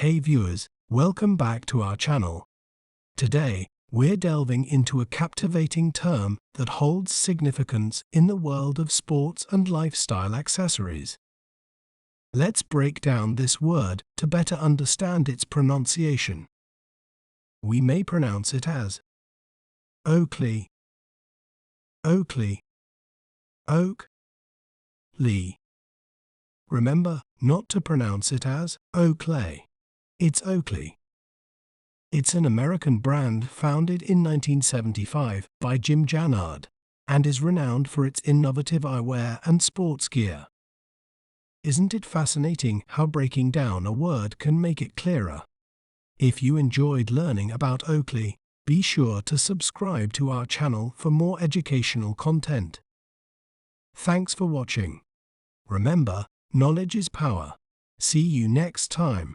Hey viewers, welcome back to our channel. Today, we're delving into a captivating term that holds significance in the world of sports and lifestyle accessories. Let's break down this word to better understand its pronunciation. We may pronounce it as Oakley, Oakley, Oakley. Remember not to pronounce it as Oakley. It's Oakley. It's an American brand founded in 1975 by Jim Jannard and is renowned for its innovative eyewear and sports gear. Isn't it fascinating how breaking down a word can make it clearer? If you enjoyed learning about Oakley, be sure to subscribe to our channel for more educational content. Thanks for watching. Remember, knowledge is power. See you next time.